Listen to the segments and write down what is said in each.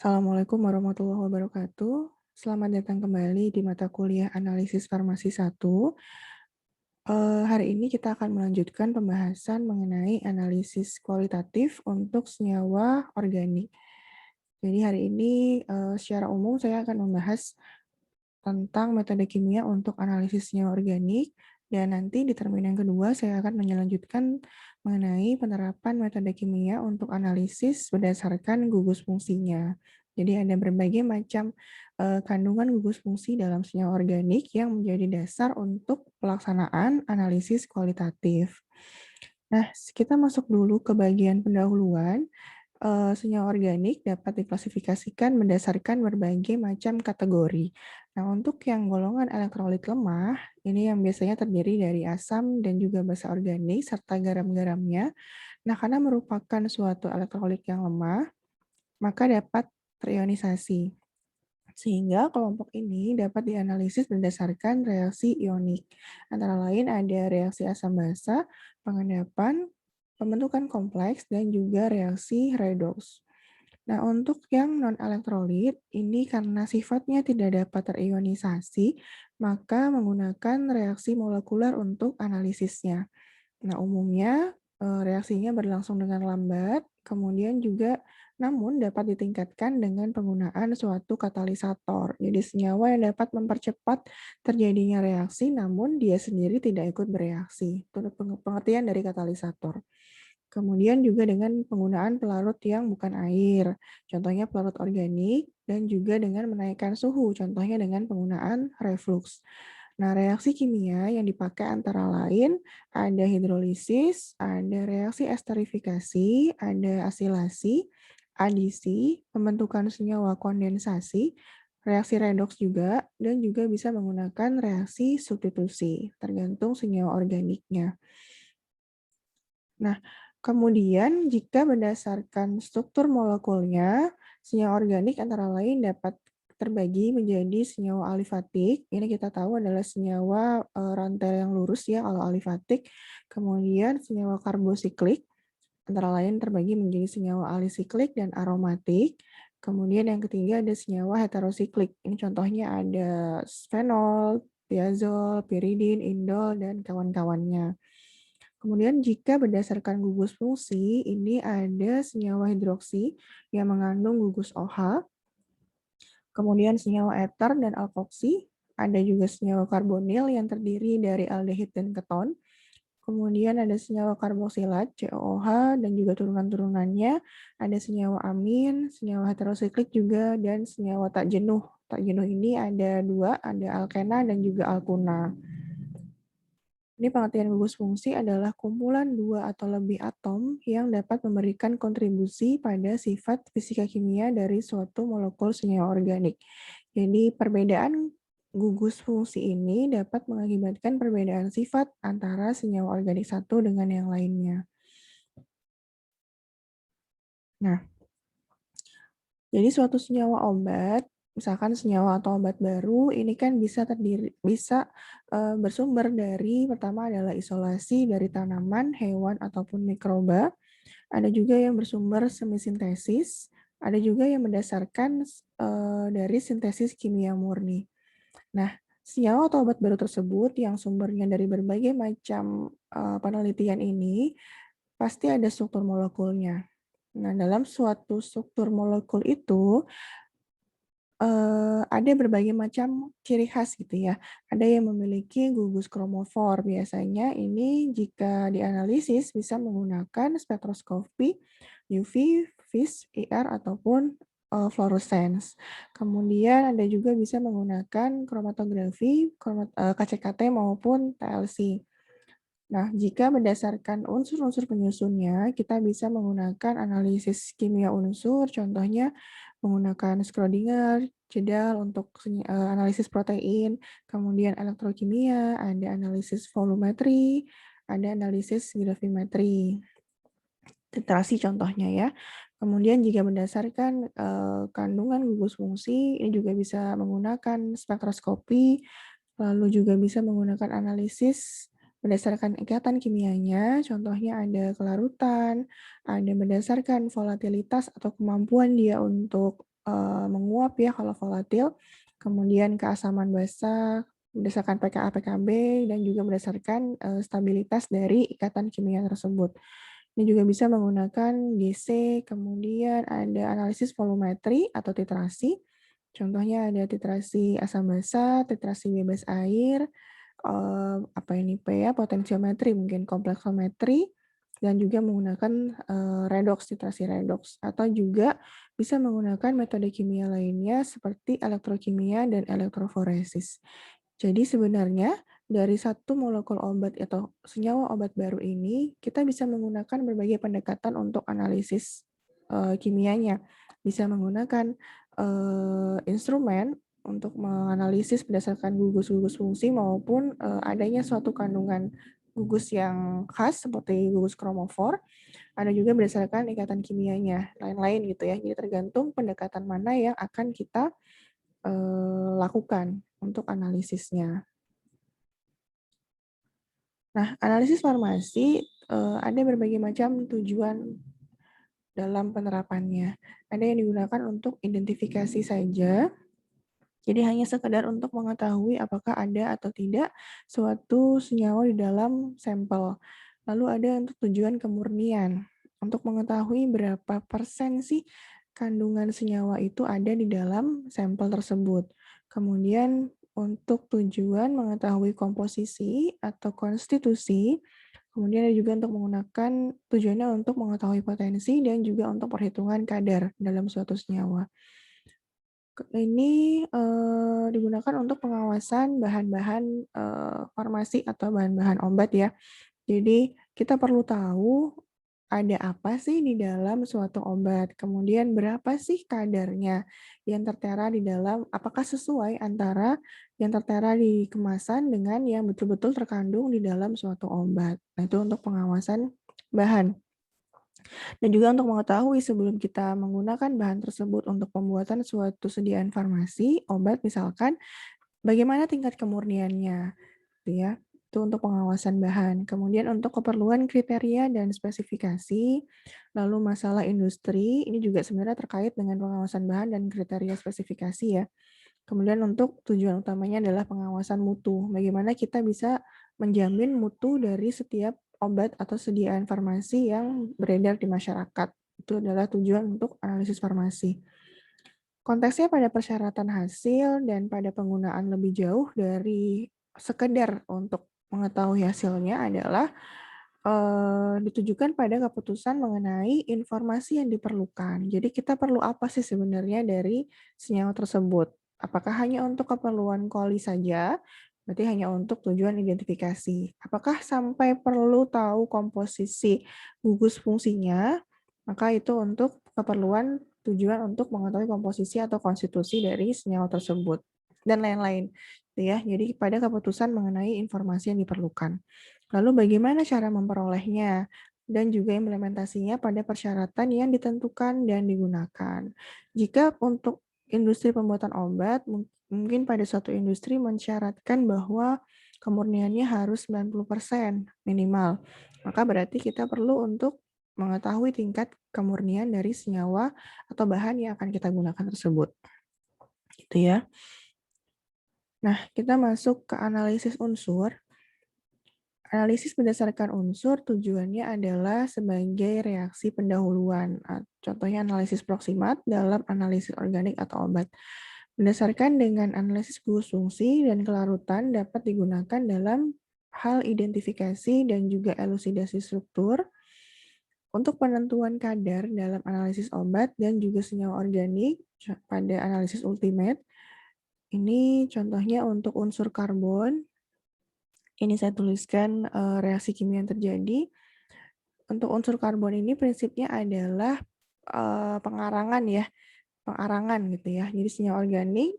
Assalamualaikum warahmatullahi wabarakatuh. Selamat datang kembali di mata kuliah Analisis Farmasi 1. Hari ini kita akan melanjutkan pembahasan mengenai analisis kualitatif untuk senyawa organik. Jadi hari ini secara umum saya akan membahas tentang metode kimia untuk analisis senyawa organik, dan nanti di termin yang kedua saya akan melanjutkan mengenai penerapan metode kimia untuk analisis berdasarkan gugus fungsinya. Jadi ada berbagai macam kandungan gugus fungsi dalam senyawa organik yang menjadi dasar untuk pelaksanaan analisis kualitatif. Nah, kita masuk dulu ke bagian pendahuluan. Senyawa organik dapat diklasifikasikan berdasarkan berbagai macam kategori. Nah, untuk yang golongan elektrolit lemah, ini yang biasanya terdiri dari asam dan juga basa organik serta garam-garamnya. Nah, karena merupakan suatu elektrolit yang lemah, maka dapat terionisasi. Sehingga kelompok ini dapat dianalisis berdasarkan reaksi ionik. Antara lain ada reaksi asam basa, pengendapan, pembentukan kompleks, dan juga reaksi redoks. Nah, untuk yang non-elektrolit, ini karena sifatnya tidak dapat terionisasi, maka menggunakan reaksi molekuler untuk analisisnya. Nah, umumnya reaksinya berlangsung dengan lambat, kemudian juga namun dapat ditingkatkan dengan penggunaan suatu katalisator. Jadi senyawa yang dapat mempercepat terjadinya reaksi, namun dia sendiri tidak ikut bereaksi. Itu pengertian dari katalisator. Kemudian juga dengan penggunaan pelarut yang bukan air, contohnya pelarut organik, dan juga dengan menaikkan suhu, contohnya dengan penggunaan reflux. Nah, reaksi kimia yang dipakai antara lain ada hidrolisis, ada reaksi esterifikasi, ada asilasi, adisi, pembentukan senyawa kondensasi, reaksi redoks juga, dan juga bisa menggunakan reaksi substitusi, tergantung senyawa organiknya. Nah, kemudian jika berdasarkan struktur molekulnya, senyawa organik antara lain dapat terbagi menjadi senyawa alifatik. Ini kita tahu adalah senyawa rantai yang lurus ya kalau alifatik. Kemudian senyawa karbosiklik antara lain terbagi menjadi senyawa alisiklik dan aromatik. Kemudian yang ketiga ada senyawa heterosiklik. Ini contohnya ada fenol, diazol, piridin, indol, dan kawan-kawannya. Kemudian jika berdasarkan gugus fungsi, ini ada senyawa hidroksi yang mengandung gugus OH, kemudian senyawa eter dan alkoksi, ada juga senyawa karbonil yang terdiri dari aldehid dan keton, kemudian ada senyawa karboksilat, COOH, dan juga turunan-turunannya, ada senyawa amin, senyawa heterosiklik juga, dan senyawa tak jenuh. Tak jenuh ini ada dua, ada alkena dan juga alkuna. Ini pengertian gugus fungsi adalah kumpulan dua atau lebih atom yang dapat memberikan kontribusi pada sifat fisika kimia dari suatu molekul senyawa organik. Jadi perbedaan gugus fungsi ini dapat mengakibatkan perbedaan sifat antara senyawa organik satu dengan yang lainnya. Nah, jadi suatu senyawa obat, misalkan senyawa atau obat baru, ini kan bisa bersumber dari pertama adalah isolasi dari tanaman, hewan ataupun mikroba. Ada juga yang bersumber semisintesis, ada juga yang berdasarkan dari sintesis kimia murni. Nah, senyawa atau obat baru tersebut yang sumbernya dari berbagai macam penelitian ini pasti ada struktur molekulnya. Nah, dalam suatu struktur molekul itu ada berbagai macam ciri khas gitu ya. Ada yang memiliki gugus kromofor, biasanya ini jika dianalisis bisa menggunakan spektroskopi UV, FIS, IR, ataupun fluorescence. Kemudian ada juga bisa menggunakan kromatografi, KCKT maupun TLC. Nah, jika berdasarkan unsur-unsur penyusunnya, kita bisa menggunakan analisis kimia unsur, contohnya menggunakan Schrödinger, jeda untuk analisis protein, kemudian elektrokimia, ada analisis volumetri, ada analisis gravimetri, titrasi contohnya ya. Kemudian jika berdasarkan kandungan gugus fungsi, ini juga bisa menggunakan spektroskopi, lalu juga bisa menggunakan analisis berdasarkan ikatan kimianya, contohnya ada kelarutan, ada berdasarkan volatilitas atau kemampuan dia untuk menguap ya kalau volatil, kemudian keasaman basa berdasarkan pKa-pKb dan juga berdasarkan, stabilitas dari ikatan kimia tersebut. Ini juga bisa menggunakan GC, kemudian ada analisis volumetri atau titrasi. Contohnya ada titrasi asam basa, titrasi bebas air, apa ini P ya, potensiometri mungkin, kompleksometri, dan juga menggunakan, redoks, titrasi redoks. Atau juga bisa menggunakan metode kimia lainnya seperti elektrokimia dan elektroforesis. Jadi sebenarnya dari satu molekul obat atau senyawa obat baru ini, kita bisa menggunakan berbagai pendekatan untuk analisis, kimianya. Bisa menggunakan, instrumen untuk menganalisis berdasarkan gugus-gugus fungsi maupun, adanya suatu kandungan gugus yang khas seperti gugus kromofor, ada juga berdasarkan ikatan kimianya, lain-lain gitu ya. Jadi tergantung pendekatan mana yang akan kita, lakukan untuk analisisnya. Nah, analisis farmasi, ada berbagai macam tujuan dalam penerapannya. Ada yang digunakan untuk identifikasi saja, jadi hanya sekedar untuk mengetahui apakah ada atau tidak suatu senyawa di dalam sampel. Lalu ada untuk tujuan kemurnian, untuk mengetahui berapa persen sih kandungan senyawa itu ada di dalam sampel tersebut. Kemudian untuk tujuan mengetahui komposisi atau konstitusi, kemudian ada juga untuk menggunakan tujuannya untuk mengetahui potensi dan juga untuk perhitungan kadar dalam suatu senyawa. Ini, digunakan untuk pengawasan bahan-bahan, farmasi atau bahan-bahan obat ya. Jadi kita perlu tahu ada apa sih di dalam suatu obat, kemudian berapa sih kadarnya yang tertera di dalam, apakah sesuai antara yang tertera di kemasan dengan yang betul-betul terkandung di dalam suatu obat. Nah, itu untuk pengawasan bahan. Dan juga untuk mengetahui sebelum kita menggunakan bahan tersebut untuk pembuatan suatu sediaan farmasi, obat misalkan, bagaimana tingkat kemurniannya, gitu ya. Itu untuk pengawasan bahan. Kemudian untuk keperluan kriteria dan spesifikasi, lalu masalah industri, ini juga sebenarnya terkait dengan pengawasan bahan dan kriteria spesifikasi ya. Kemudian untuk tujuan utamanya adalah pengawasan mutu. Bagaimana kita bisa menjamin mutu dari setiap obat atau sediaan farmasi yang beredar di masyarakat. Itu adalah tujuan untuk analisis farmasi. Konteksnya pada persyaratan hasil dan pada penggunaan lebih jauh dari sekedar untuk mengetahui hasilnya adalah ditujukan pada keputusan mengenai informasi yang diperlukan. Jadi kita perlu apa sih sebenarnya dari senyawa tersebut? Apakah hanya untuk keperluan koli saja? Berarti hanya untuk tujuan identifikasi. Apakah sampai perlu tahu komposisi gugus fungsinya? Maka itu untuk keperluan tujuan untuk mengetahui komposisi atau konstitusi dari senyawa tersebut dan lain-lain. Gitu ya. Jadi pada keputusan mengenai informasi yang diperlukan. Lalu bagaimana cara memperolehnya dan juga implementasinya pada persyaratan yang ditentukan dan digunakan. Jika untuk industri pembuatan obat, mungkin pada suatu industri mensyaratkan bahwa kemurniannya harus 90% minimal. Maka berarti kita perlu untuk mengetahui tingkat kemurnian dari senyawa atau bahan yang akan kita gunakan tersebut. Gitu ya. Nah, kita masuk ke analisis unsur. Analisis berdasarkan unsur tujuannya adalah sebagai reaksi pendahuluan. Contohnya analisis proksimat dalam analisis organik atau obat. Berdasarkan dengan analisis gugus fungsi dan kelarutan dapat digunakan dalam hal identifikasi dan juga elusidasi struktur untuk penentuan kadar dalam analisis obat dan juga senyawa organik pada analisis ultimate. Ini contohnya untuk unsur karbon. Ini saya tuliskan reaksi kimia yang terjadi. Untuk unsur karbon ini prinsipnya adalah pengarangan ya, pengarangan gitu ya. Jadi senyawa organik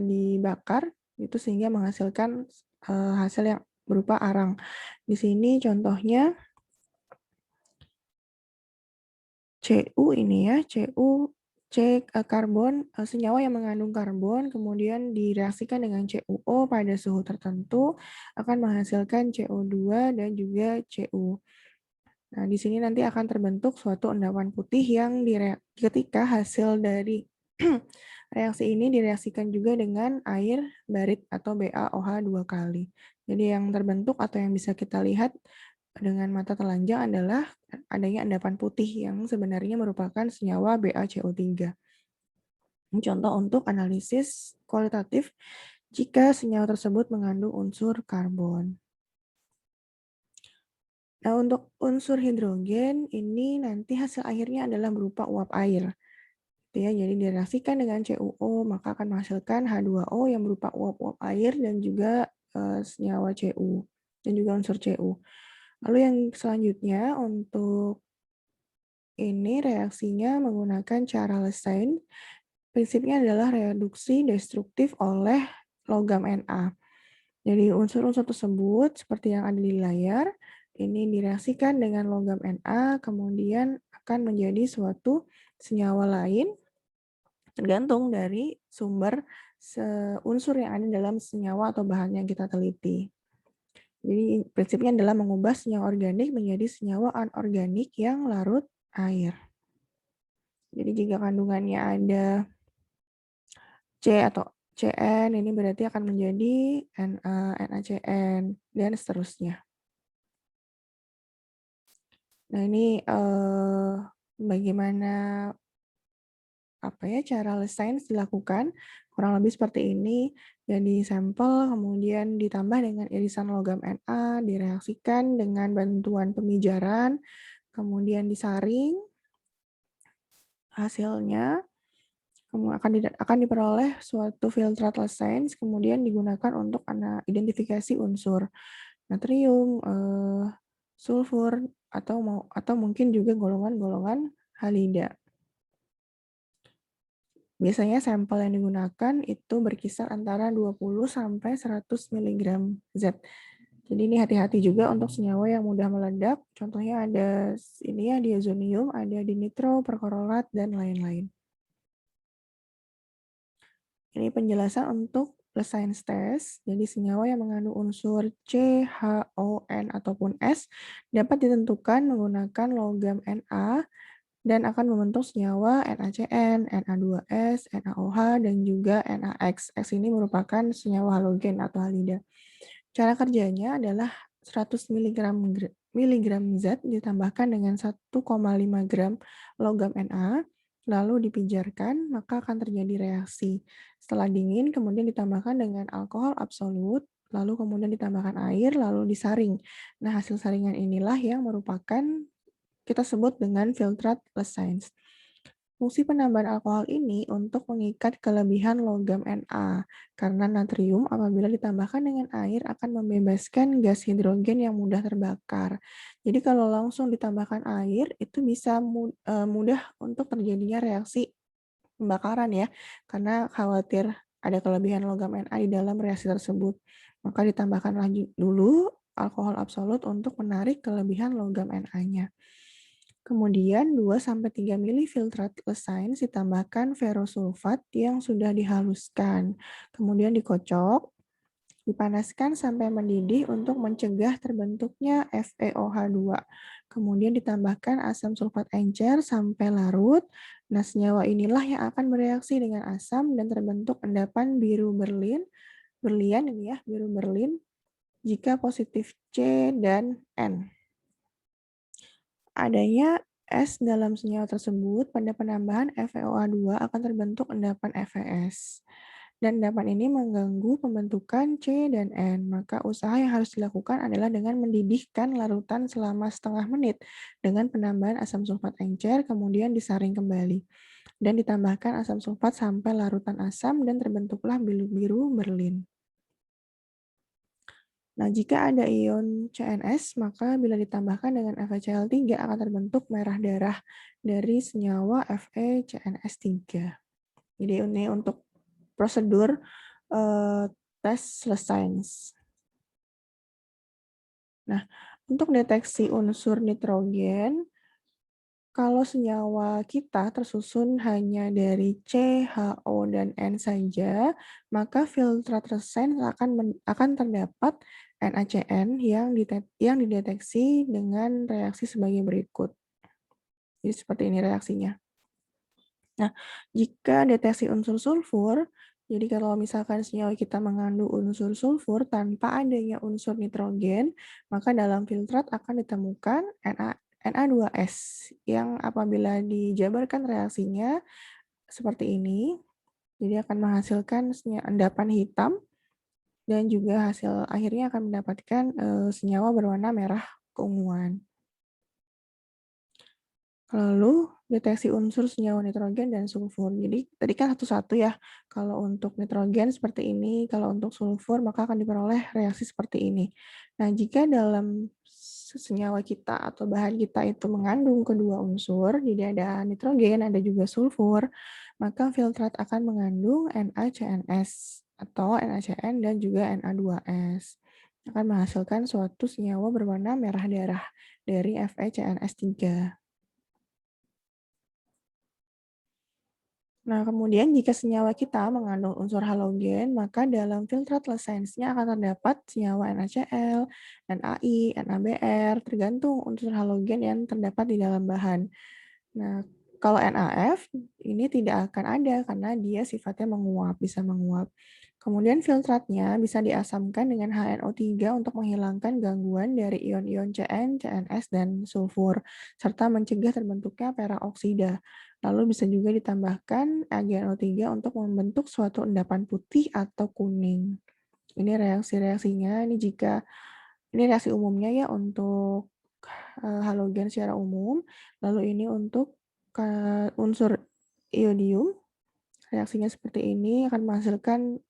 dibakar itu sehingga menghasilkan hasil yang berupa arang. Di sini contohnya Cu ini ya, karbon, senyawa yang mengandung karbon kemudian direaksikan dengan CuO pada suhu tertentu akan menghasilkan CO2 dan juga Cu. Nah, di sini nanti akan terbentuk suatu endapan putih yang ketika hasil dari Reaksi ini direaksikan juga dengan air barit atau BaOH 2 kali. Jadi yang terbentuk atau yang bisa kita lihat dengan mata telanjang adalah adanya endapan putih yang sebenarnya merupakan senyawa BaCO3. Ini contoh untuk analisis kualitatif jika senyawa tersebut mengandung unsur karbon. Nah, untuk unsur hidrogen ini nanti hasil akhirnya adalah berupa uap air. Gitu ya, jadi direaksikan dengan CuO maka akan menghasilkan H2O yang berupa uap-uap air dan juga senyawa Cu dan juga unsur Cu. Lalu yang selanjutnya untuk ini reaksinya menggunakan cara Leysen. Prinsipnya adalah reduksi destruktif oleh logam Na. Jadi unsur-unsur tersebut seperti yang ada di layar, ini direaksikan dengan logam Na, kemudian akan menjadi suatu senyawa lain tergantung dari sumber unsur yang ada dalam senyawa atau bahan yang kita teliti. Jadi prinsipnya adalah mengubah senyawa organik menjadi senyawa anorganik yang larut air. Jadi jika kandungannya ada C atau Cn, ini berarti akan menjadi Na, NaCN, dan seterusnya. Nah ini bagaimana cara sains dilakukan, kurang lebih seperti ini. Jadi sampel kemudian ditambah dengan irisan logam Na, direaksikan dengan bantuan pemijaran, kemudian disaring hasilnya, akan diperoleh suatu filtrat sains, kemudian digunakan untuk identifikasi unsur natrium, sulfur, atau mungkin juga golongan-golongan halida. Biasanya sampel yang digunakan itu berkisar antara 20 sampai 100 mg zat. Jadi ini hati-hati juga untuk senyawa yang mudah meledak. Contohnya ada ini ya diazonium, ada dinitro, perklorat, dan lain-lain. Ini penjelasan untuk science test. Jadi senyawa yang mengandung unsur C, H, O, N ataupun S dapat ditentukan menggunakan logam Na dan akan membentuk senyawa NaCN, Na2S, NaOH, dan juga NaX. X ini merupakan senyawa halogen atau halida. Cara kerjanya adalah 100 mg zat ditambahkan dengan 1,5 gram logam Na, lalu dipijarkan, maka akan terjadi reaksi. Setelah dingin, kemudian ditambahkan dengan alkohol absolut, lalu kemudian ditambahkan air, lalu disaring. Nah, hasil saringan inilah yang merupakan kita sebut dengan filtrat Leysen. Fungsi penambahan alkohol ini untuk mengikat kelebihan logam Na, karena natrium apabila ditambahkan dengan air akan membebaskan gas hidrogen yang mudah terbakar. Jadi kalau langsung ditambahkan air, itu bisa mudah untuk terjadinya reaksi pembakaran ya, karena khawatir ada kelebihan logam Na di dalam reaksi tersebut. Maka ditambahkan lanjut dulu alkohol absolut untuk menarik kelebihan logam Na-nya. Kemudian 2-3 ml filtrat Leysen ditambahkan ferrosulfat yang sudah dihaluskan. Kemudian dikocok, dipanaskan sampai mendidih untuk mencegah terbentuknya FeOH2. Kemudian ditambahkan asam sulfat encer sampai larut. Nah, senyawa inilah yang akan bereaksi dengan asam dan terbentuk endapan berlian ini ya, biru berlin jika positif C dan N. Adanya es dalam senyawa tersebut, pada penambahan FeOH2 akan terbentuk endapan FeS. Dan endapan ini mengganggu pembentukan C dan N. Maka usaha yang harus dilakukan adalah dengan mendidihkan larutan selama setengah menit dengan penambahan asam sulfat encer, kemudian disaring kembali. Dan ditambahkan asam sulfat sampai larutan asam dan terbentuklah biru berlin. Nah, jika ada ion CNS, maka bila ditambahkan dengan FeCl3 akan terbentuk merah darah dari senyawa FeCNS3. Jadi ini untuk prosedur tes Leysen. Nah, untuk deteksi unsur nitrogen, kalau senyawa kita tersusun hanya dari C, HO, dan N saja, maka filtrat Leysen akan terdapat NaCN yang dideteksi dengan reaksi sebagai berikut. Jadi seperti ini reaksinya. Nah, jika deteksi unsur sulfur, jadi kalau misalkan senyawa kita mengandung unsur sulfur tanpa adanya unsur nitrogen, maka dalam filtrat akan ditemukan Na2S yang apabila dijabarkan reaksinya seperti ini, jadi akan menghasilkan endapan hitam dan juga hasil akhirnya akan mendapatkan senyawa berwarna merah keunguan. Lalu deteksi unsur senyawa nitrogen dan sulfur. Jadi tadi kan satu-satu ya. Kalau untuk nitrogen seperti ini, kalau untuk sulfur maka akan diperoleh reaksi seperti ini. Nah, jika dalam senyawa kita atau bahan kita itu mengandung kedua unsur, jadi ada nitrogen, ada juga sulfur, maka filtrat akan mengandung NaCNS atau NaCN dan juga Na2S. Akan menghasilkan suatu senyawa berwarna merah darah dari FeCNS3. Nah, kemudian jika senyawa kita mengandung unsur halogen, maka dalam filtrat Lensainsnya akan terdapat senyawa NaCl, NaI, NaBr, tergantung unsur halogen yang terdapat di dalam bahan. Nah, kalau NaF ini tidak akan ada karena dia sifatnya menguap, bisa menguap. Kemudian filtratnya bisa diasamkan dengan HNO3 untuk menghilangkan gangguan dari ion-ion Cn, CNS, dan sulfur, serta mencegah terbentuknya peroksida. Lalu bisa juga ditambahkan AgNO3 untuk membentuk suatu endapan putih atau kuning. Ini reaksi-reaksinya, ini reaksi umumnya ya untuk halogen secara umum. Lalu ini untuk unsur iodium, reaksinya seperti ini akan menghasilkan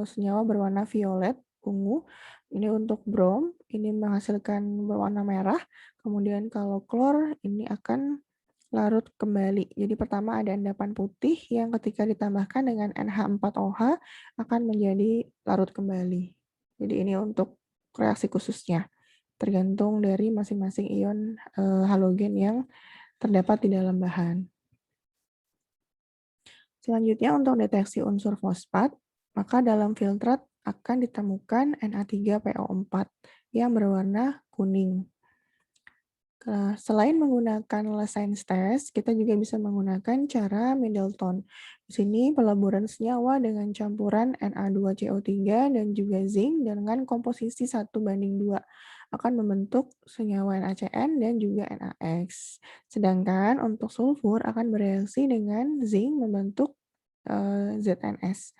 senyawa berwarna violet, ungu. Ini untuk brom, ini menghasilkan berwarna merah. Kemudian kalau klor, ini akan larut kembali. Jadi pertama ada endapan putih yang ketika ditambahkan dengan NH4OH akan menjadi larut kembali. Jadi ini untuk reaksi khususnya, tergantung dari masing-masing ion halogen yang terdapat di dalam bahan. Selanjutnya untuk deteksi unsur fosfat, maka dalam filtrat akan ditemukan Na3PO4 yang berwarna kuning. Selain menggunakan Lensains's test, kita juga bisa menggunakan cara Middleton. Di sini pelaburan senyawa dengan campuran Na2CO3 dan juga zinc dengan komposisi 1:2 akan membentuk senyawa NaCN dan juga NaX. Sedangkan untuk sulfur akan bereaksi dengan zinc membentuk ZNS.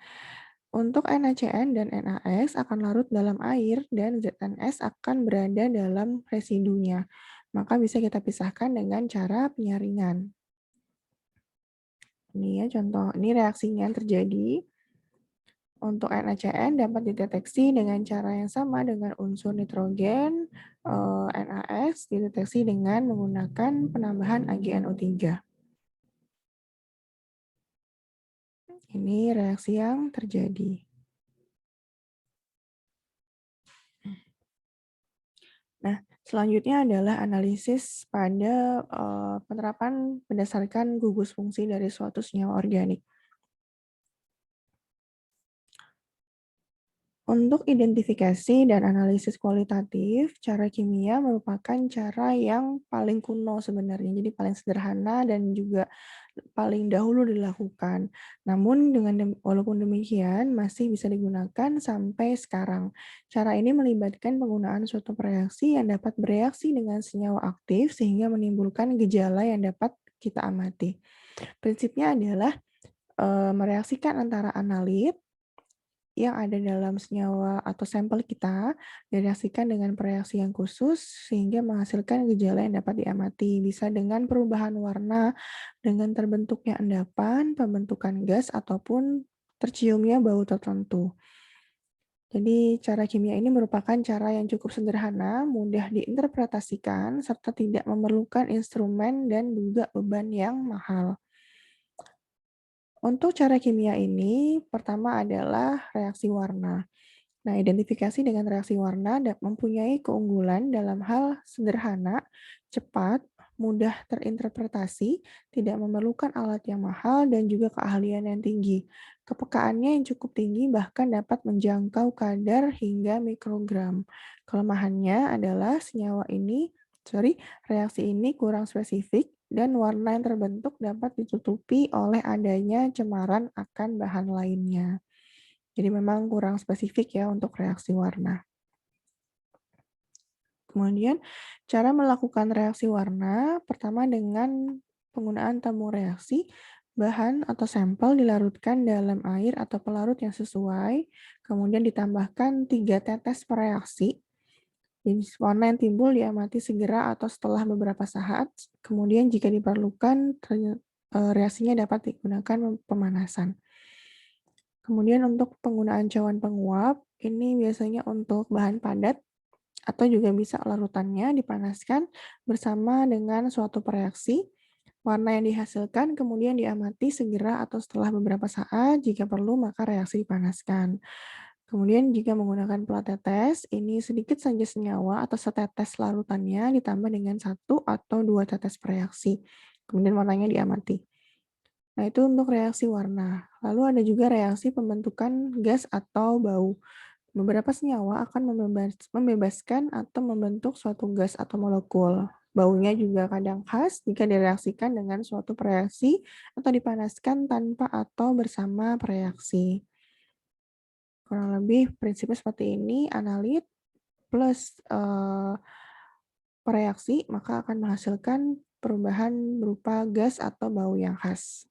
Untuk NaCN dan NaX akan larut dalam air dan ZNS akan berada dalam residunya. Maka bisa kita pisahkan dengan cara penyaringan. Ini ya contoh, ini reaksinya yang terjadi. Untuk NaCN dapat dideteksi dengan cara yang sama dengan unsur nitrogen, NaX dideteksi dengan menggunakan penambahan AgNO3. Ini reaksi yang terjadi. Nah, selanjutnya adalah analisis pada penerapan berdasarkan gugus fungsi dari suatu senyawa organik. Untuk identifikasi dan analisis kualitatif, cara kimia merupakan cara yang paling kuno sebenarnya, jadi paling sederhana dan juga paling dahulu dilakukan. Namun walaupun demikian masih bisa digunakan sampai sekarang. Cara ini melibatkan penggunaan suatu reaksi yang dapat bereaksi dengan senyawa aktif sehingga menimbulkan gejala yang dapat kita amati. Prinsipnya adalah mereaksikan antara analit yang ada dalam senyawa atau sampel kita direaksikan dengan reaksi yang khusus sehingga menghasilkan gejala yang dapat diamati. Bisa dengan perubahan warna, dengan terbentuknya endapan, pembentukan gas, ataupun terciumnya bau tertentu. Jadi cara kimia ini merupakan cara yang cukup sederhana, mudah diinterpretasikan, serta tidak memerlukan instrumen dan juga beban yang mahal. Untuk cara kimia ini, pertama adalah reaksi warna. Nah, identifikasi dengan reaksi warna mempunyai keunggulan dalam hal sederhana, cepat, mudah terinterpretasi, tidak memerlukan alat yang mahal, dan juga keahlian yang tinggi. Kepekaannya yang cukup tinggi bahkan dapat menjangkau kadar hingga mikrogram. Kelemahannya adalah reaksi ini kurang spesifik dan warna yang terbentuk dapat ditutupi oleh adanya cemaran akan bahan lainnya. Jadi memang kurang spesifik ya untuk reaksi warna. Kemudian cara melakukan reaksi warna, pertama dengan penggunaan tabung reaksi, bahan atau sampel dilarutkan dalam air atau pelarut yang sesuai, kemudian ditambahkan 3 tetes per reaksi. Jenis warna yang timbul diamati segera atau setelah beberapa saat, kemudian jika diperlukan reaksinya dapat digunakan pemanasan. Kemudian untuk penggunaan cawan penguap, ini biasanya untuk bahan padat atau juga bisa larutannya dipanaskan bersama dengan suatu reaksi. Warna yang dihasilkan kemudian diamati segera atau setelah beberapa saat, jika perlu maka reaksi dipanaskan. Kemudian jika menggunakan plat tetes, ini sedikit saja senyawa atau setetes larutannya ditambah dengan 1 atau 2 tetes per reaksi. Kemudian warnanya diamati. Nah, itu untuk reaksi warna. Lalu ada juga reaksi pembentukan gas atau bau. Beberapa senyawa akan membebaskan atau membentuk suatu gas atau molekul. Baunya juga kadang khas jika direaksikan dengan suatu reaksi atau dipanaskan tanpa atau bersama reaksi. Kurang lebih prinsipnya seperti ini, analit plus reaksi maka akan menghasilkan perubahan berupa gas atau bau yang khas.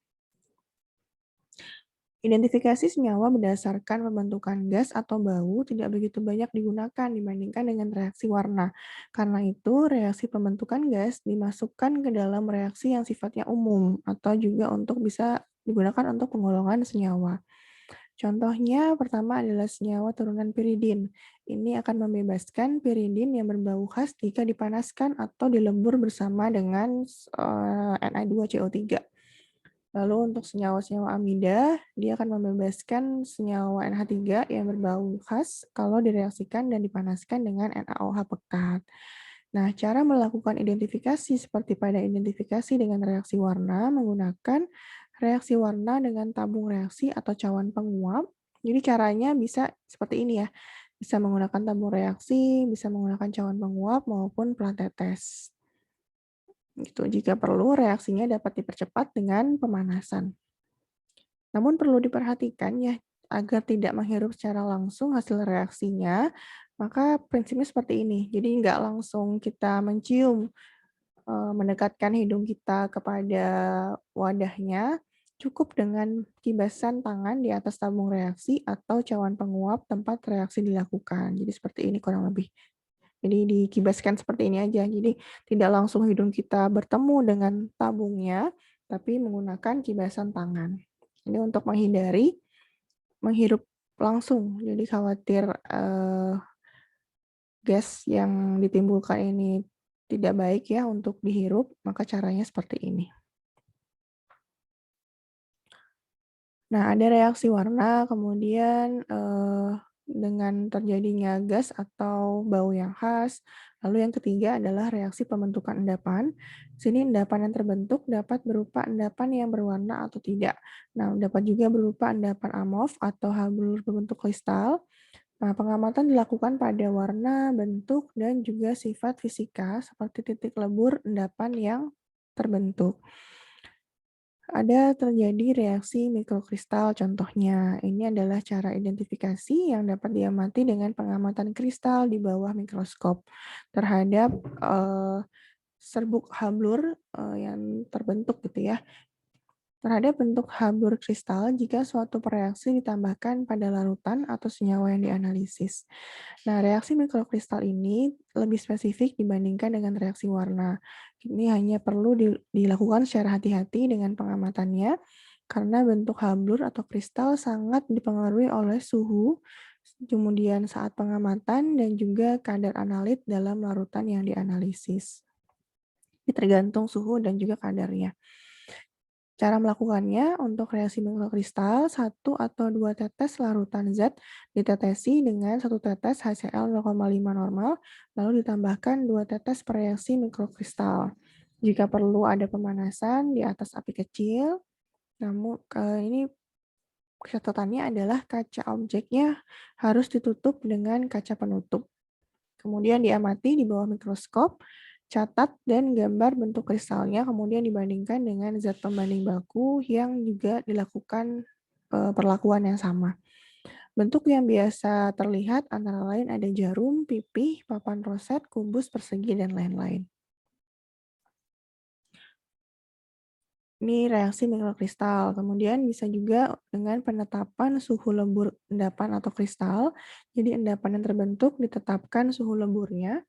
Identifikasi senyawa berdasarkan pembentukan gas atau bau tidak begitu banyak digunakan dibandingkan dengan reaksi warna. Karena itu, reaksi pembentukan gas dimasukkan ke dalam reaksi yang sifatnya umum atau juga untuk bisa digunakan untuk penggolongan senyawa. Contohnya pertama adalah senyawa turunan piridin. Ini akan membebaskan piridin yang berbau khas jika dipanaskan atau dilebur bersama dengan Na2CO3. Lalu untuk senyawa-senyawa amida, dia akan membebaskan senyawa NH3 yang berbau khas kalau direaksikan dan dipanaskan dengan NaOH pekat. Nah, cara melakukan identifikasi seperti pada identifikasi dengan reaksi warna menggunakan reaksi warna dengan tabung reaksi atau cawan penguap. Jadi caranya bisa seperti ini ya, bisa menggunakan tabung reaksi, bisa menggunakan cawan penguap maupun plat tetes. Gitu. Jika perlu, reaksinya dapat dipercepat dengan pemanasan. Namun perlu diperhatikan ya, agar tidak menghirup secara langsung hasil reaksinya, maka prinsipnya seperti ini. Jadi nggak langsung kita mencium, mendekatkan hidung kita kepada wadahnya, cukup dengan kibasan tangan di atas tabung reaksi atau cawan penguap tempat reaksi dilakukan. Jadi seperti ini kurang lebih. Jadi dikibaskan seperti ini aja. Jadi tidak langsung hidung kita bertemu dengan tabungnya, tapi menggunakan kibasan tangan. Ini untuk menghindari menghirup langsung. Jadi khawatir gas yang ditimbulkan ini tidak baik ya untuk dihirup, maka caranya seperti ini. Nah, ada reaksi warna, kemudian dengan terjadinya gas atau bau yang khas. Lalu yang ketiga adalah reaksi pembentukan endapan. Di sini endapan yang terbentuk dapat berupa endapan yang berwarna atau tidak. Nah, dapat juga berupa endapan amorf atau habur berbentuk kristal. Nah, pengamatan dilakukan pada warna, bentuk, dan juga sifat fisika seperti titik lebur endapan yang terbentuk. Ada terjadi reaksi mikrokristal contohnya. Ini adalah cara identifikasi yang dapat diamati dengan pengamatan kristal di bawah mikroskop terhadap serbuk hablur yang terbentuk gitu ya. Terhadap bentuk habur kristal jika suatu reaksi ditambahkan pada larutan atau senyawa yang dianalisis. Nah, reaksi mikrokristal ini lebih spesifik dibandingkan dengan reaksi warna. Ini hanya perlu dilakukan secara hati-hati dengan pengamatannya, karena bentuk hablur atau kristal sangat dipengaruhi oleh suhu, kemudian saat pengamatan, dan juga kadar analit dalam larutan yang dianalisis. Ini tergantung suhu dan juga kadarnya. Cara melakukannya, untuk reaksi mikrokristal, 1 atau 2 tetes larutan zat ditetesi dengan 1 tetes HCl 0,5 normal, lalu ditambahkan 2 tetes per reaksi mikrokristal. Jika perlu ada pemanasan di atas api kecil, namun ini catatannya adalah kaca objeknya harus ditutup dengan kaca penutup. Kemudian diamati di bawah mikroskop, Catat dan gambar bentuk kristalnya, kemudian dibandingkan dengan zat pembanding baku yang juga dilakukan perlakuan yang sama. Bentuk yang biasa terlihat antara lain ada jarum, pipih, papan roset, kubus persegi, dan lain-lain. Ini reaksi mikrokristal. Kemudian bisa juga dengan penetapan suhu lebur endapan atau kristal. Jadi endapan yang terbentuk ditetapkan suhu leburnya.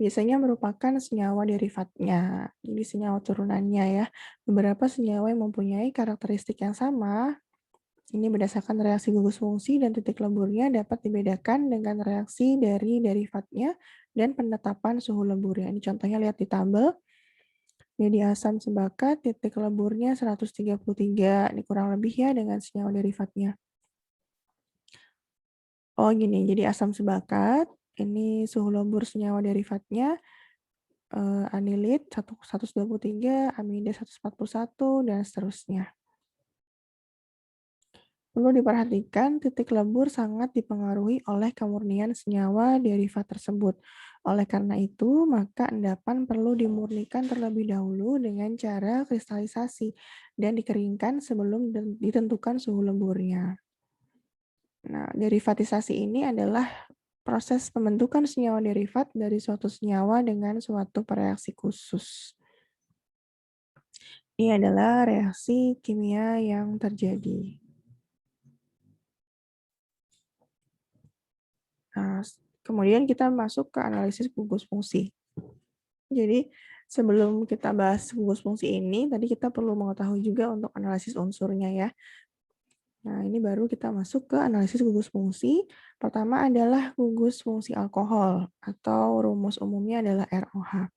Biasanya merupakan senyawa derivatnya. Jadi senyawa turunannya ya. Beberapa senyawa yang mempunyai karakteristik yang sama. Ini berdasarkan reaksi gugus fungsi dan titik leburnya dapat dibedakan dengan reaksi dari derivatnya dan penetapan suhu leburnya. Ini contohnya lihat di tabel. Jadi asam sebakat titik leburnya 133, ini kurang lebih ya dengan senyawa derivatnya. Oh gini, jadi asam sebakat, ini suhu lebur senyawa derivatnya, anilit 123, amida 141, dan seterusnya. Perlu diperhatikan, titik lebur sangat dipengaruhi oleh kemurnian senyawa derivat tersebut. Oleh karena itu, maka endapan perlu dimurnikan terlebih dahulu dengan cara kristalisasi dan dikeringkan sebelum ditentukan suhu leburnya. Nah, derivatisasi ini adalah proses pembentukan senyawa derivat dari suatu senyawa dengan suatu reaksi khusus. Ini adalah reaksi kimia yang terjadi. Nah, kemudian kita masuk ke analisis gugus fungsi. Jadi, sebelum kita bahas gugus fungsi ini, tadi kita perlu mengetahui juga untuk analisis unsurnya ya. Nah, ini baru kita masuk ke analisis gugus fungsi. Pertama adalah gugus fungsi alkohol, atau rumus umumnya adalah ROH.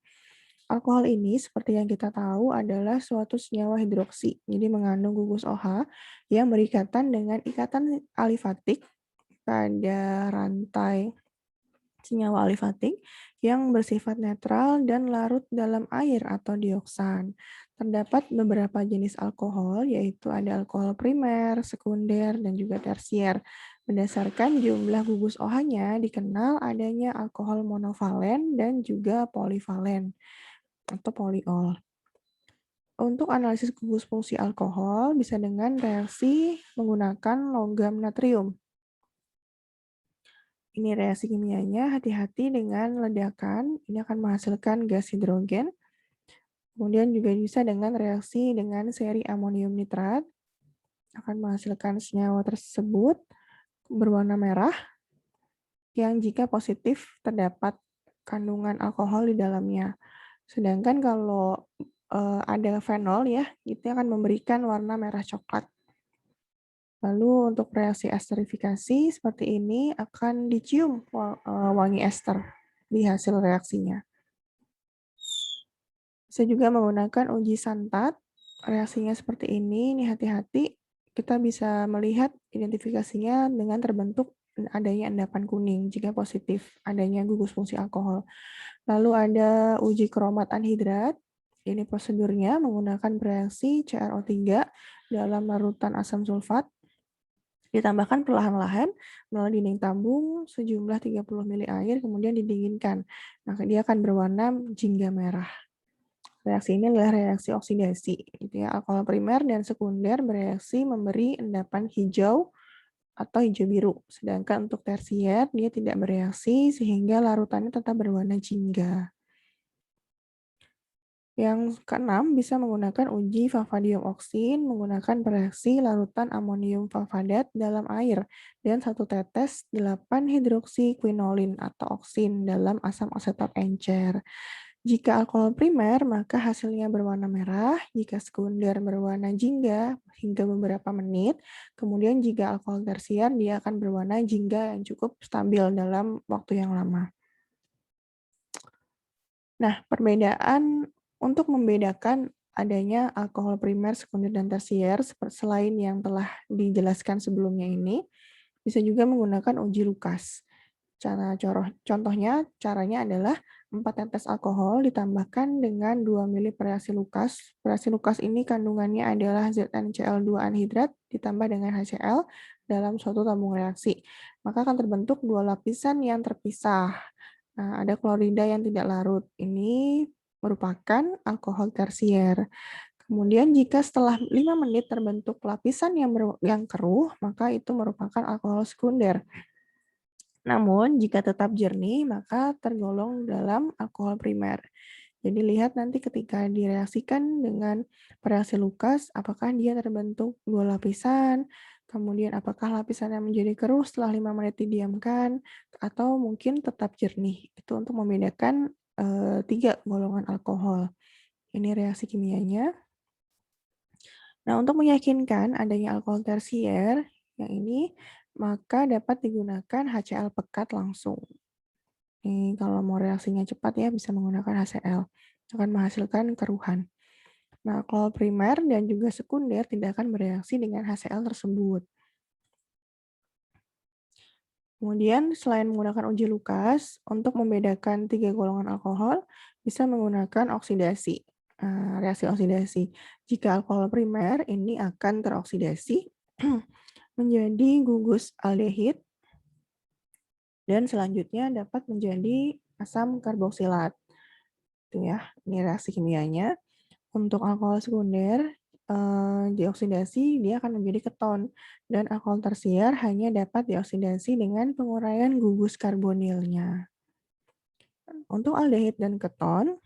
Alkohol ini, seperti yang kita tahu, adalah suatu senyawa hidroksi. Jadi mengandung gugus OH yang berikatan dengan ikatan alifatik pada rantai senyawa alifatik yang bersifat netral dan larut dalam air atau dioksan. Terdapat beberapa jenis alkohol, yaitu ada alkohol primer, sekunder, dan juga tersier. Berdasarkan jumlah gugus OH-nya, dikenal adanya alkohol monovalen dan juga polivalen atau poliol. Untuk analisis gugus fungsi alkohol bisa dengan reaksi menggunakan logam natrium. Ini reaksi kimianya, hati-hati dengan ledakan, ini akan menghasilkan gas hidrogen. Kemudian juga bisa dengan reaksi dengan seri amonium nitrat, akan menghasilkan senyawa tersebut berwarna merah, yang jika positif terdapat kandungan alkohol di dalamnya. Sedangkan kalau ada fenol ya, itu akan memberikan warna merah coklat. Lalu untuk reaksi esterifikasi seperti ini akan dicium wangi ester di hasil reaksinya. Bisa juga menggunakan uji santat, reaksinya seperti ini hati-hati, kita bisa melihat identifikasinya dengan terbentuk adanya endapan kuning jika positif adanya gugus fungsi alkohol. Lalu ada uji kromat anhidrat, ini prosedurnya menggunakan reaksi CrO3 dalam larutan asam sulfat, ditambahkan perlahan-lahan melalui dinding tabung sejumlah 30 ml air, kemudian didinginkan. Nah, dia akan berwarna jingga merah. Reaksi ini adalah reaksi oksidasi, gitu ya. Alkohol primer dan sekunder bereaksi memberi endapan hijau atau hijau biru. Sedangkan untuk tersier dia tidak bereaksi sehingga larutannya tetap berwarna jingga. Yang keenam, bisa menggunakan uji vanadium oksin menggunakan reaksi larutan amonium valvadat dalam air dan 1 tetes 8 hidroksiquinolin atau oksin dalam asam asetat encer. Jika alkohol primer, maka hasilnya berwarna merah, jika sekunder berwarna jingga hingga beberapa menit, kemudian jika alkohol tersier dia akan berwarna jingga yang cukup stabil dalam waktu yang lama. Nah, perbedaan untuk membedakan adanya alkohol primer, sekunder, dan tersier selain yang telah dijelaskan sebelumnya ini, bisa juga menggunakan uji Lukas. Contohnya, caranya adalah 4 tetes alkohol ditambahkan dengan 2 ml reaksi Lukas. Reaksi Lukas ini kandungannya adalah ZnCl2 anhidrat ditambah dengan HCl dalam suatu tabung reaksi. Maka akan terbentuk 2 lapisan yang terpisah. Nah, ada klorida yang tidak larut. Ini merupakan alkohol tersier. Kemudian jika setelah 5 menit terbentuk lapisan yang keruh, maka itu merupakan alkohol sekunder. Namun, jika tetap jernih, maka tergolong dalam alkohol primer. Jadi lihat nanti ketika direaksikan dengan reaksi Lucas, apakah dia terbentuk dua lapisan, kemudian apakah lapisan yang menjadi keruh setelah 5 menit didiamkan, atau mungkin tetap jernih. Itu untuk membedakan 3 golongan alkohol. Ini reaksi kimianya. Nah, untuk meyakinkan adanya alkohol tersier yang ini, maka dapat digunakan HCl pekat langsung. Nih, kalau mau reaksinya cepat ya bisa menggunakan HCl, akan menghasilkan keruhan. Nah, alkohol primer dan juga sekunder tidak akan bereaksi dengan HCl tersebut. Kemudian selain menggunakan uji Lucas, untuk membedakan 3 golongan alkohol, bisa menggunakan oksidasi, reaksi oksidasi. Jika alkohol primer ini akan teroksidasi menjadi gugus aldehid dan selanjutnya dapat menjadi asam karboksilat. Itu ya, ini reaksi kimianya. Untuk alkohol sekunder, dioksidasi dia akan menjadi keton dan alkohol tersier hanya dapat dioksidasi dengan penguraian gugus karbonilnya. Untuk aldehid dan keton,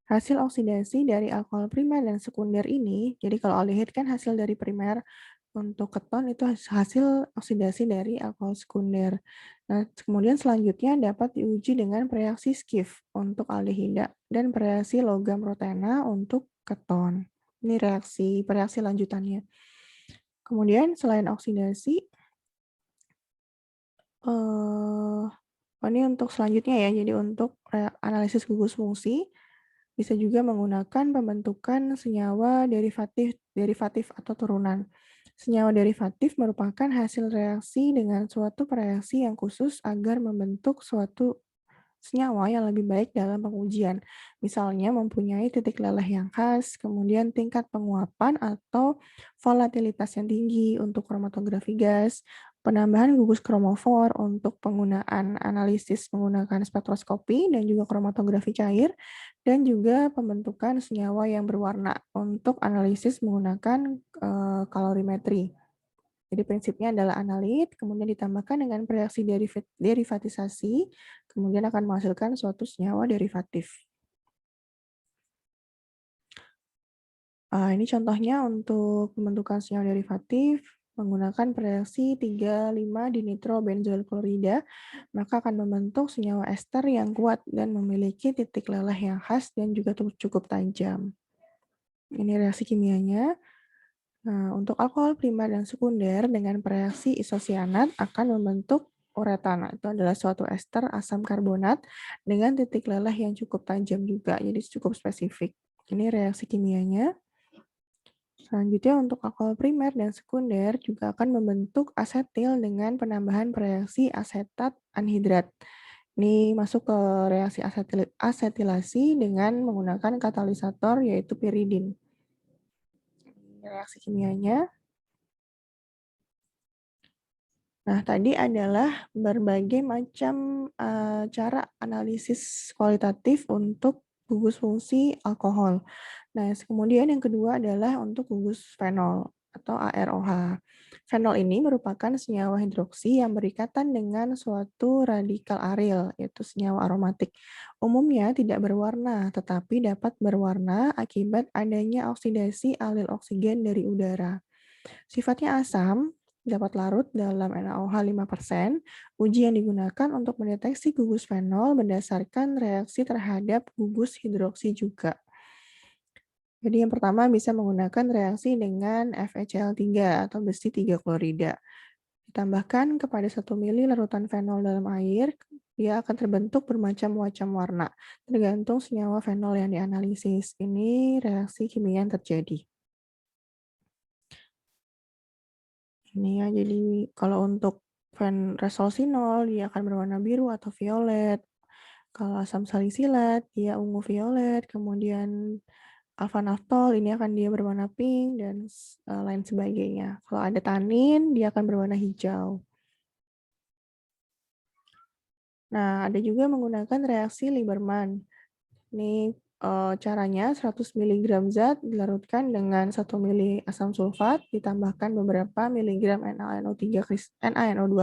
hasil oksidasi dari alkohol primer dan sekunder ini, jadi kalau aldehid kan hasil dari primer, untuk keton itu hasil oksidasi dari alkohol sekunder. Nah, kemudian selanjutnya dapat diuji dengan reaksi Schiff untuk aldehida dan reaksi logam rotena untuk keton. Ini reaksi lanjutannya. Kemudian selain oksidasi, eh, ini untuk selanjutnya ya, jadi untuk analisis gugus fungsi, bisa juga menggunakan pembentukan senyawa derivatif derivatif atau turunan. Senyawa derivatif merupakan hasil reaksi dengan suatu reaksi yang khusus agar membentuk suatu senyawa yang lebih baik dalam pengujian. Misalnya mempunyai titik leleh yang khas, kemudian tingkat penguapan atau volatilitas yang tinggi untuk kromatografi gas, penambahan gugus kromofor untuk penggunaan analisis menggunakan spektroskopi dan juga kromatografi cair, dan juga pembentukan senyawa yang berwarna untuk analisis menggunakan kalorimetri. Jadi prinsipnya adalah analit, kemudian ditambahkan dengan reaksi derivatisasi, kemudian akan menghasilkan suatu senyawa derivatif. Ini contohnya untuk pembentukan senyawa derivatif menggunakan reaksi 3,5 dinitrobenzoil klorida, maka akan membentuk senyawa ester yang kuat dan memiliki titik leleh yang khas dan juga cukup tajam. Ini reaksi kimianya. Nah, untuk alkohol primer dan sekunder dengan reaksi isosianat akan membentuk uretana. Itu adalah suatu ester asam karbonat dengan titik leleh yang cukup tajam juga, jadi cukup spesifik. Ini reaksi kimianya. Selanjutnya untuk alkohol primer dan sekunder juga akan membentuk asetil dengan penambahan reaksi asetat anhidrat. Ini masuk ke reaksi asetilasi dengan menggunakan katalisator yaitu piridin. Ini reaksi kimianya. Nah, tadi adalah berbagai macam cara analisis kualitatif untuk gugus fungsi alkohol. Nah, kemudian yang kedua adalah untuk gugus fenol atau AROH. Fenol ini merupakan senyawa hidroksi yang berikatan dengan suatu radikal aril, yaitu senyawa aromatik. Umumnya tidak berwarna, tetapi dapat berwarna akibat adanya oksidasi alil oksigen dari udara. Sifatnya asam, dapat larut dalam NaOH 5%. Uji yang digunakan untuk mendeteksi gugus fenol berdasarkan reaksi terhadap gugus hidroksi juga. Jadi yang pertama bisa menggunakan reaksi dengan FeCl3 atau besi 3 klorida. Ditambahkan kepada 1 mili larutan fenol dalam air, dia akan terbentuk bermacam-macam warna, tergantung senyawa fenol yang dianalisis. Ini reaksi kimia yang terjadi. Ini ya, jadi kalau untuk resveratrol dia akan berwarna biru atau violet. Kalau asam salisilat dia ungu violet, kemudian alfa naftol ini akan dia berwarna pink dan lain sebagainya. Kalau ada tanin dia akan berwarna hijau. Nah, ada juga menggunakan reaksi Lieberman. Ini caranya 100 miligram zat dilarutkan dengan 1 mili asam sulfat ditambahkan beberapa miligram NaNO2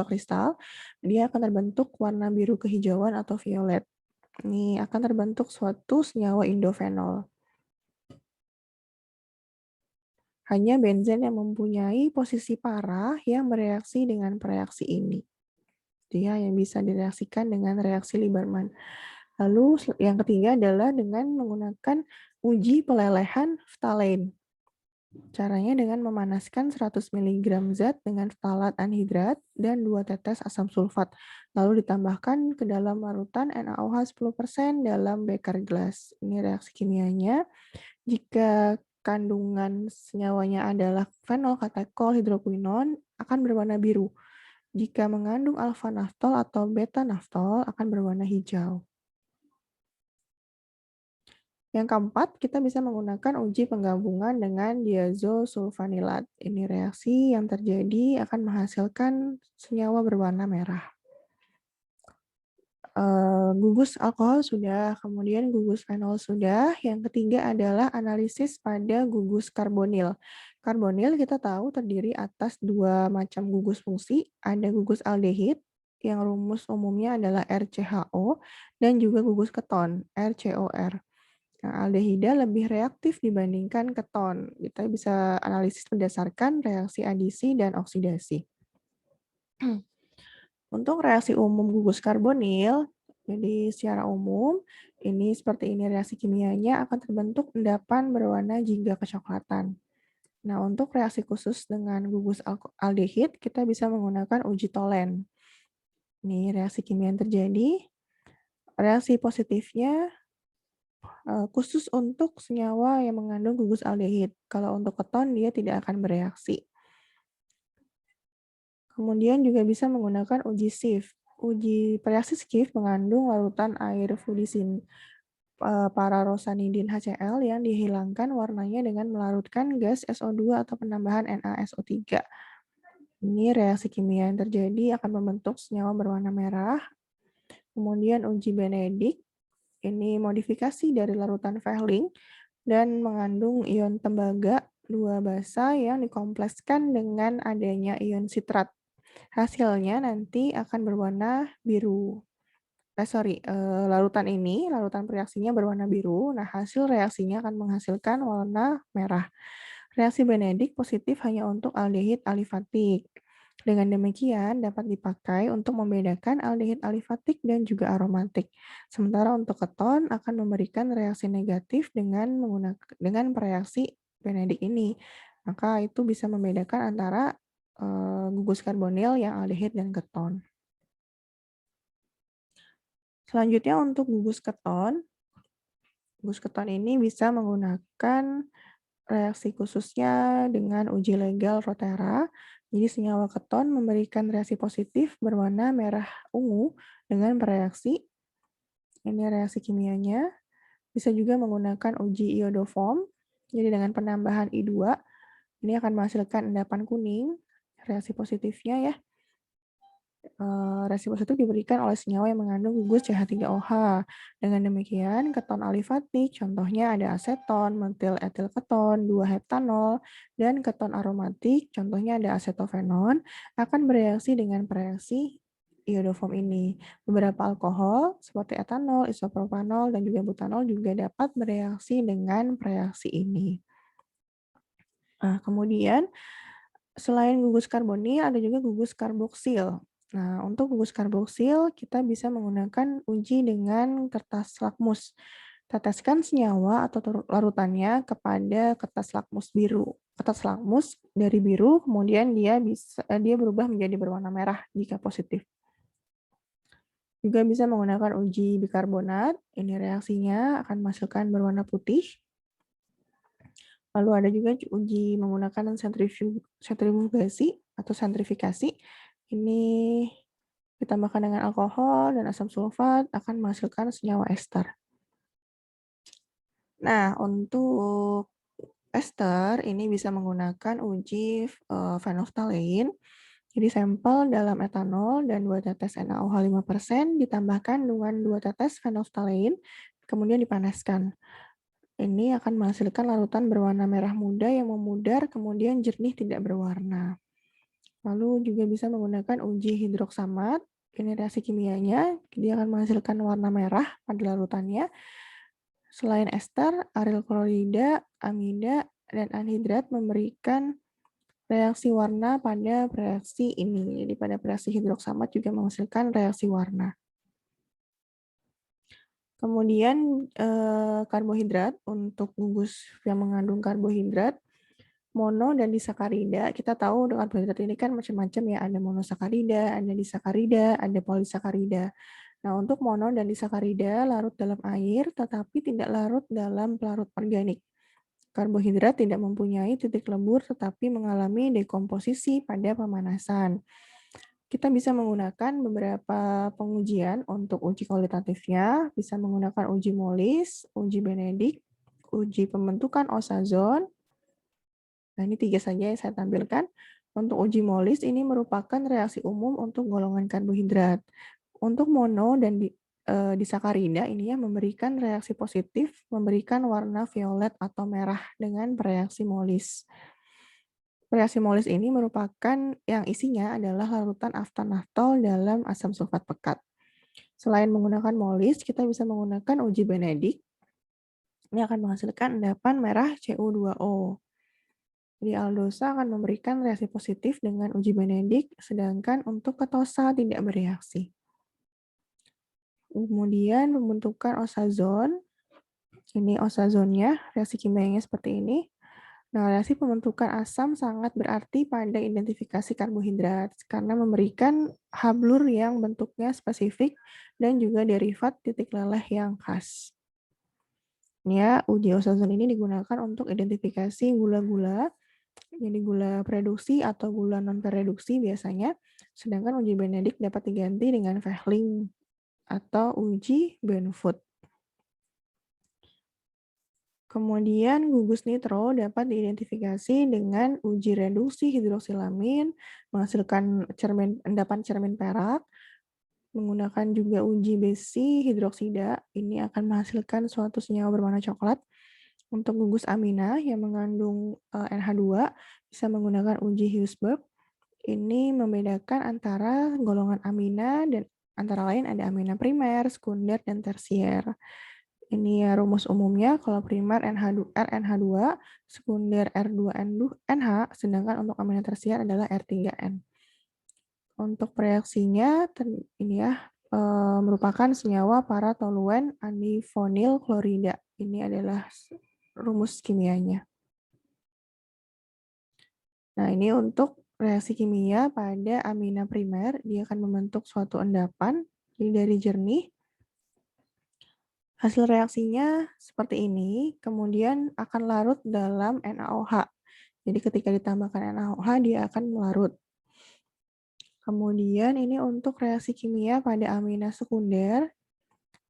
kristal. Dia akan terbentuk warna biru kehijauan atau violet. Ini akan terbentuk suatu senyawa indofenol. Hanya benzen yang mempunyai posisi parah yang bereaksi dengan reaksi ini. Dia yang bisa direaksikan dengan reaksi Lieberman. Lalu yang ketiga adalah dengan menggunakan uji pelelehan phthalate. Caranya dengan memanaskan 100 miligram zat dengan ftalat anhidrat dan 2 tetes asam sulfat, lalu ditambahkan ke dalam larutan NaOH 10% dalam beker gelas. Ini reaksi kimianya. Jika kandungan senyawanya adalah fenol katekol hidrokuinon akan berwarna biru. Jika mengandung alfa naftol atau beta naftol akan berwarna hijau. Yang keempat, kita bisa menggunakan uji penggabungan dengan diazosulfanilat. Ini reaksi yang terjadi akan menghasilkan senyawa berwarna merah. Gugus alkohol sudah, kemudian gugus fenol sudah. Yang ketiga adalah analisis pada gugus karbonil. Karbonil kita tahu terdiri atas dua macam gugus fungsi. Ada gugus aldehid, yang rumus umumnya adalah RCHO, dan juga gugus keton, RCOR. Nah, aldehida lebih reaktif dibandingkan keton. Kita bisa analisis berdasarkan reaksi adisi dan oksidasi. Untuk reaksi umum gugus karbonil, jadi secara umum, ini seperti ini reaksi kimianya akan terbentuk endapan berwarna jingga kecoklatan. Nah, untuk reaksi khusus dengan gugus aldehid, kita bisa menggunakan uji Tolen. Ini reaksi kimia yang terjadi. Reaksi positifnya khusus untuk senyawa yang mengandung gugus aldehid. Kalau untuk keton, dia tidak akan bereaksi. Kemudian juga bisa menggunakan uji Schiff. Uji reaksi Schiff mengandung larutan air fludisin pararosanidin HCl yang dihilangkan warnanya dengan melarutkan gas SO2 atau penambahan NaSO3. Ini reaksi kimia yang terjadi akan membentuk senyawa berwarna merah. Kemudian uji Benedict, ini modifikasi dari larutan Fehling dan mengandung ion tembaga 2 basa yang dikomplekskan dengan adanya ion sitrat. Hasilnya nanti akan berwarna biru. Larutan reaksinya berwarna biru. Nah, hasil reaksinya akan menghasilkan warna merah. Reaksi Benedict positif hanya untuk aldehid alifatik. Dengan demikian, dapat dipakai untuk membedakan aldehid alifatik dan juga aromatik. Sementara untuk keton akan memberikan reaksi negatif dengan reaksi Benedict ini. Maka itu bisa membedakan antara gugus karbonil yang aldehid dan keton. Selanjutnya untuk gugus keton ini bisa menggunakan reaksi khususnya dengan uji legal Rotera. Jadi senyawa keton memberikan reaksi positif berwarna merah ungu dengan bereaksi. Ini reaksi kimianya. Bisa juga menggunakan uji iodoform. Jadi dengan penambahan I2, ini akan menghasilkan endapan kuning. Reaksi positifnya ya. Reaksi positif diberikan oleh senyawa yang mengandung gugus CH3OH. Dengan demikian, keton alifatik, contohnya ada aseton, metil etil keton, 2-heptanol, dan keton aromatik, contohnya ada asetofenon, akan bereaksi dengan reaksi iodoform ini. Beberapa alkohol seperti etanol, isopropanol, dan juga butanol juga dapat bereaksi dengan reaksi ini. Nah, kemudian selain gugus karbonil, ada juga gugus karboksil. Nah, untuk gugus karboksil, kita bisa menggunakan uji dengan kertas lakmus. Teteskan senyawa atau larutannya kepada kertas lakmus biru. Kertas lakmus dari biru, kemudian dia berubah menjadi berwarna merah jika positif. Juga bisa menggunakan uji bikarbonat. Ini reaksinya akan menghasilkan berwarna putih. Lalu ada juga uji menggunakan sentrifugasi atau sentrifikasi. Ini ditambahkan dengan alkohol dan asam sulfat akan menghasilkan senyawa ester. Nah, untuk ester ini bisa menggunakan uji phenolphthalein. Jadi sampel dalam etanol dan 2 tetes NaOH 5% ditambahkan dengan 2 tetes phenolphthalein, kemudian dipanaskan. Ini akan menghasilkan larutan berwarna merah muda yang memudar, kemudian jernih tidak berwarna. Lalu juga bisa menggunakan uji hidroksamat. Ini reaksi kimianya, dia akan menghasilkan warna merah pada larutannya. Selain ester, aryl klorida, amida, dan anhidrat memberikan reaksi warna pada reaksi ini. Jadi pada reaksi hidroksamat juga menghasilkan reaksi warna. Kemudian karbohidrat untuk gugus yang mengandung karbohidrat mono dan disakarida. Kita tahu dengan karbohidrat ini kan macam-macam ya, ada monosakarida, ada disakarida, ada polisakarida. Nah, untuk mono dan disakarida larut dalam air tetapi tidak larut dalam pelarut organik. Karbohidrat tidak mempunyai titik lebur tetapi mengalami dekomposisi pada pemanasan. Kita bisa menggunakan beberapa pengujian untuk uji kualitatifnya, bisa menggunakan uji Molis, uji Benedict, uji pembentukan ozon. Nah, ini 3 saja yang saya tampilkan. Untuk uji Molis ini merupakan reaksi umum untuk golongan karbohidrat. Untuk mono dan disakarida ini ya memberikan reaksi positif, memberikan warna violet atau merah dengan reaksi Molis. Reaksi Molis ini merupakan yang isinya adalah larutan aftanaftol dalam asam sulfat pekat. Selain menggunakan Molis, kita bisa menggunakan uji Benedict. Ini akan menghasilkan endapan merah CU2O. Jadi aldosa akan memberikan reaksi positif dengan uji Benedict, sedangkan untuk ketosa tidak bereaksi. Kemudian pembentukan ozon. Ini ozonnya, reaksi kimianya seperti ini. Nah, reaksi pembentukan asam sangat berarti pada identifikasi karbohidrat karena memberikan hablur yang bentuknya spesifik dan juga derivat titik leleh yang khas. Ya, uji ozon ini digunakan untuk identifikasi gula-gula, jadi gula reduksi atau gula non-reduksi biasanya, sedangkan uji Benedict dapat diganti dengan Vehling atau uji Benfood. Kemudian gugus nitro dapat diidentifikasi dengan uji reduksi hidroksilamin, menghasilkan endapan cermin perak, menggunakan juga uji besi hidroksida, ini akan menghasilkan suatu senyawa berwarna coklat. Untuk gugus amina yang mengandung NH2, bisa menggunakan uji Huysberg. Ini membedakan antara golongan amina dan antara lain ada amina primer, sekunder, dan tersier. Ini ya rumus umumnya, kalau primer RNH2, sekunder R2NH, sedangkan untuk amina tersier adalah R3N. Untuk reaksinya, ini ya, merupakan senyawa paratoluen andifonil klorida. Ini adalah rumus kimianya. Nah, ini untuk reaksi kimia pada amina primer, dia akan membentuk suatu endapan, jadi dari jernih. Hasil reaksinya seperti ini, kemudian akan larut dalam NaOH. Jadi ketika ditambahkan NaOH, dia akan melarut. Kemudian ini untuk reaksi kimia pada amina sekunder,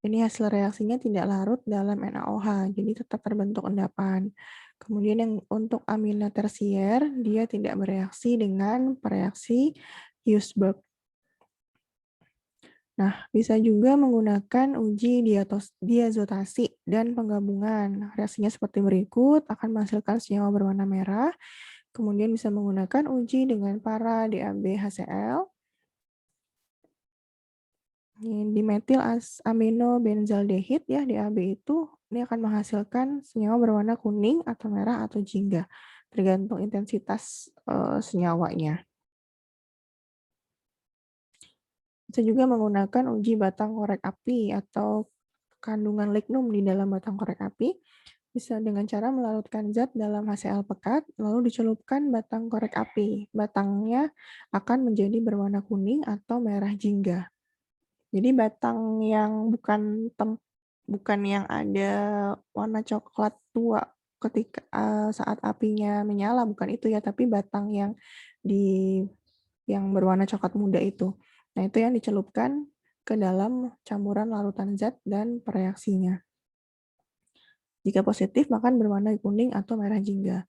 ini hasil reaksinya tidak larut dalam NaOH, jadi tetap terbentuk endapan. Kemudian yang untuk amina tersier, dia tidak bereaksi dengan reaksi Huysberg. Nah, bisa juga menggunakan uji diazotasi dan penggabungan. Reaksinya seperti berikut, akan menghasilkan senyawa berwarna merah. Kemudian bisa menggunakan uji dengan para DAB HCl. Dimetil aminobenzaldehid ya, DAB itu ini akan menghasilkan senyawa berwarna kuning atau merah atau jingga, tergantung intensitas senyawanya. Bisa juga menggunakan uji batang korek api atau kandungan lignum di dalam batang korek api, bisa dengan cara melarutkan zat dalam HCl pekat, lalu dicelupkan batang korek api. Batangnya akan menjadi berwarna kuning atau merah jingga. Jadi batang yang bukan yang ada warna coklat tua ketika saat apinya menyala, bukan itu ya, tapi batang yang berwarna coklat muda itu. Nah, itu yang dicelupkan ke dalam campuran larutan zat dan reaksinya. Jika positif, maka berwarna kuning atau merah jingga.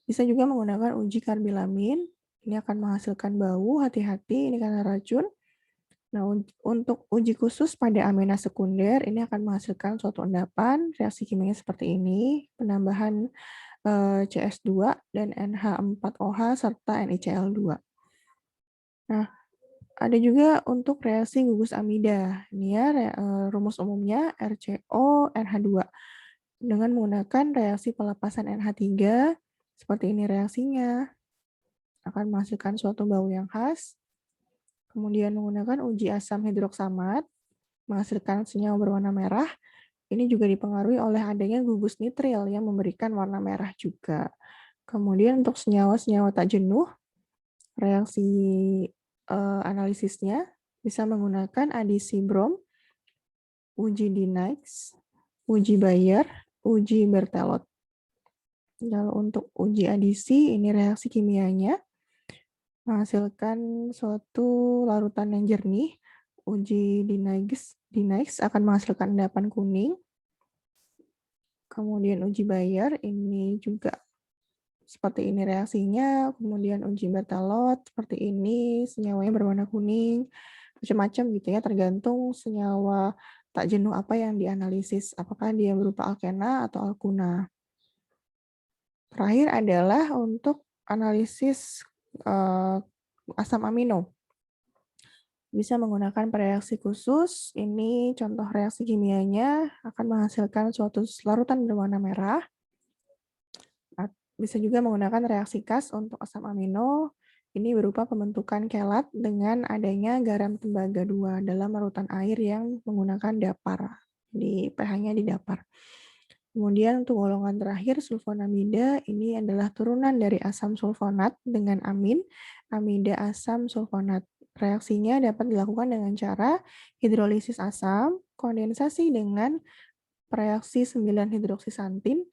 Bisa juga menggunakan uji karbilamin. Ini akan menghasilkan bau, hati-hati ini karena racun. Nah, untuk uji khusus pada amina sekunder, ini akan menghasilkan suatu endapan, reaksi kimianya seperti ini, penambahan CS2 dan NH4OH serta NiCl2. Nah, ada juga untuk reaksi gugus amida. Ini ya rumus umumnya RCO NH2 dengan menggunakan reaksi pelepasan NH3. Seperti ini reaksinya, akan menghasilkan suatu bau yang khas. Kemudian menggunakan uji asam hidroksamat, menghasilkan senyawa berwarna merah. Ini juga dipengaruhi oleh adanya gugus nitril yang memberikan warna merah juga. Kemudian untuk senyawa-senyawa tak jenuh, reaksi analisisnya bisa menggunakan adisi brom, uji Dinix, uji Bayer, uji Berthelot. Lalu untuk uji adisi, ini reaksi kimianya menghasilkan suatu larutan yang jernih. Uji Dinix akan menghasilkan endapan kuning. Kemudian uji Bayer, ini juga seperti ini reaksinya. Kemudian uji Berthelot, seperti ini, senyawanya berwarna kuning. Macam-macam gitu ya, tergantung senyawa tak jenuh apa yang dianalisis. Apakah dia berupa alkena atau alkuna. Terakhir adalah untuk analisis asam amino. Bisa menggunakan reaksi khusus, ini contoh reaksi kimianya akan menghasilkan suatu larutan berwarna merah. Bisa juga menggunakan reaksi Cass untuk asam amino, ini berupa pembentukan kelat dengan adanya garam tembaga 2 dalam larutan air yang menggunakan dapar, di pH-nya di dapar. Kemudian untuk golongan terakhir sulfonamida, ini adalah turunan dari asam sulfonat dengan amin, amida asam sulfonat. Reaksinya dapat dilakukan dengan cara hidrolisis asam, kondensasi dengan reaksi 9 hidroksisantin.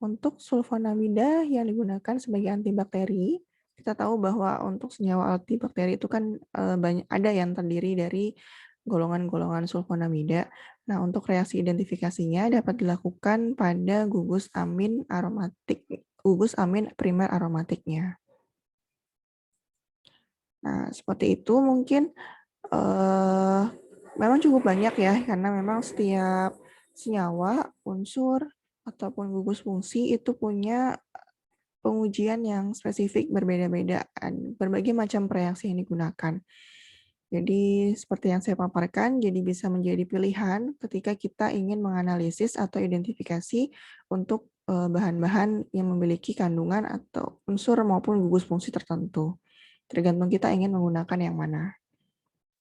Untuk sulfonamida yang digunakan sebagai antibakteri, kita tahu bahwa untuk senyawa antibakteri itu kan banyak ada yang terdiri dari golongan-golongan sulfonamida. Nah, untuk reaksi identifikasinya dapat dilakukan pada gugus amin primer aromatiknya. Nah, seperti itu mungkin memang cukup banyak ya, karena memang setiap senyawa, unsur, ataupun gugus fungsi itu punya pengujian yang spesifik berbeda-beda, berbagai macam reaksi yang digunakan. Jadi seperti yang saya paparkan, jadi bisa menjadi pilihan ketika kita ingin menganalisis atau identifikasi untuk bahan-bahan yang memiliki kandungan atau unsur maupun gugus fungsi tertentu. Tergantung kita ingin menggunakan yang mana.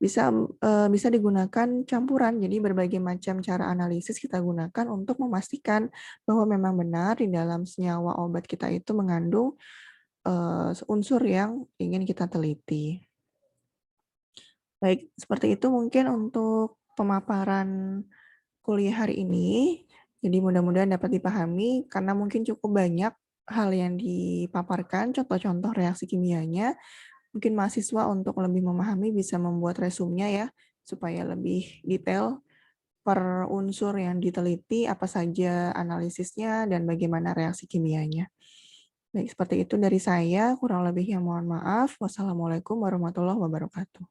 Bisa digunakan campuran, jadi berbagai macam cara analisis kita gunakan untuk memastikan bahwa memang benar di dalam senyawa obat kita itu mengandung unsur yang ingin kita teliti. Baik, seperti itu mungkin untuk pemaparan kuliah hari ini. Jadi mudah-mudahan dapat dipahami karena mungkin cukup banyak hal yang dipaparkan, contoh-contoh reaksi kimianya. Mungkin mahasiswa untuk lebih memahami bisa membuat resumenya ya, supaya lebih detail per unsur yang diteliti, apa saja analisisnya, dan bagaimana reaksi kimianya. Baik, seperti itu dari saya, kurang lebihnya mohon maaf. Wassalamualaikum warahmatullahi wabarakatuh.